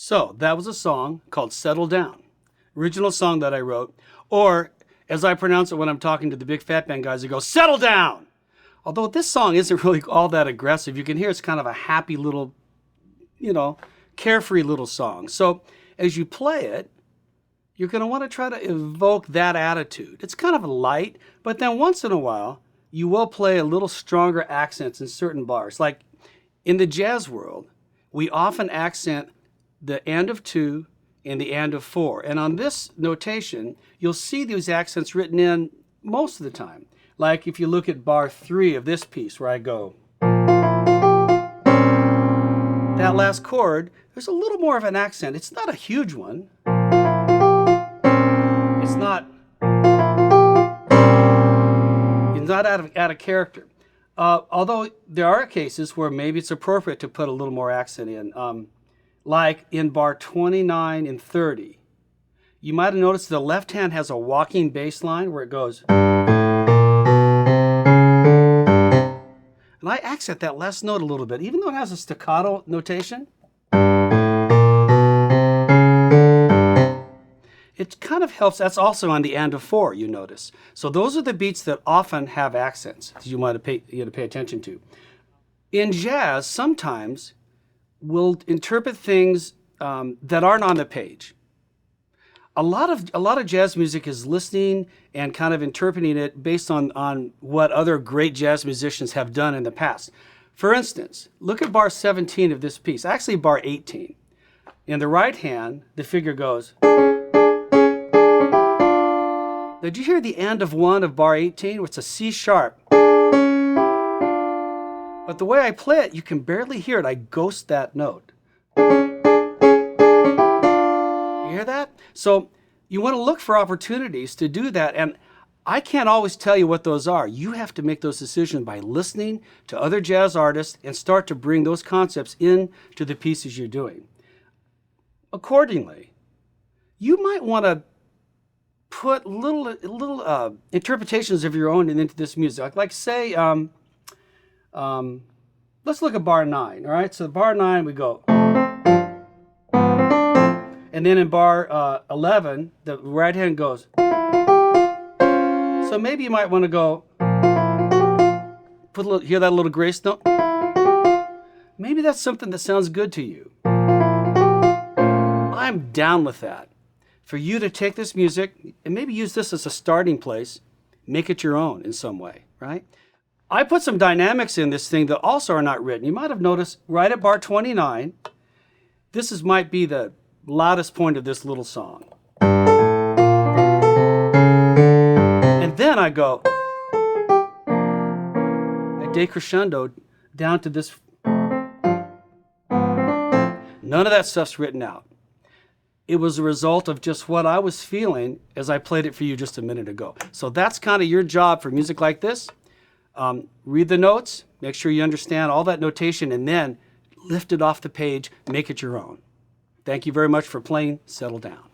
So that was a song called Settle Down, original song that I wrote, or as I pronounce it when I'm talking to the big fat band guys, I go, settle down. Although this song isn't really all that aggressive, you can hear it's kind of a happy little, carefree little song. So as you play it, you're going to want to try to evoke that attitude. It's kind of light, but then once in a while, you will play a little stronger accents in certain bars. Like in the jazz world, we often accent the end of 2 and the end of 4. And on this notation, you'll see these accents written in most of the time. Like if you look at bar 3 of this piece where I go, that last chord, there's a little more of an accent. It's not a huge one. It's not out of character. Although there are cases where maybe it's appropriate to put a little more accent in. Like in bar 29 and 30. You might have noticed the left hand has a walking bass line where it goes. And I accent that last note a little bit, even though it has a staccato notation. It kind of helps. That's also on the end of 4, you notice. So those are the beats that often have accents that you want to pay attention to. In jazz, sometimes we'll interpret things that aren't on the page. A lot of jazz music is listening and kind of interpreting it based on what other great jazz musicians have done in the past. For instance, look at bar 17 of this piece, actually bar 18. In the right hand, the figure goes. Did you hear the end of 1 of bar 18? It's a C sharp. But the way I play it, you can barely hear it. I ghost that note. You hear that? So you want to look for opportunities to do that. And I can't always tell you what those are. You have to make those decisions by listening to other jazz artists and start to bring those concepts into the pieces you're doing. Accordingly, you might want to put little interpretations of your own into this music. Like say, let's look at bar 9, all right? So bar 9, we go. And then in bar 11, the right hand goes. So maybe you might want to go, hear that little grace note? Maybe that's something that sounds good to you. I'm down with that. For you to take this music and maybe use this as a starting place, make it your own in some way, right? I put some dynamics in this thing that also are not written. You might have noticed right at bar 29, this might be the loudest point of this little song. And then I go, I decrescendo down to this. None of that stuff's written out. It was a result of just what I was feeling as I played it for you just a minute ago. So that's kind of your job for music like this. Read the notes, make sure you understand all that notation, and then lift it off the page, make it your own. Thank you very much for playing Settle Down.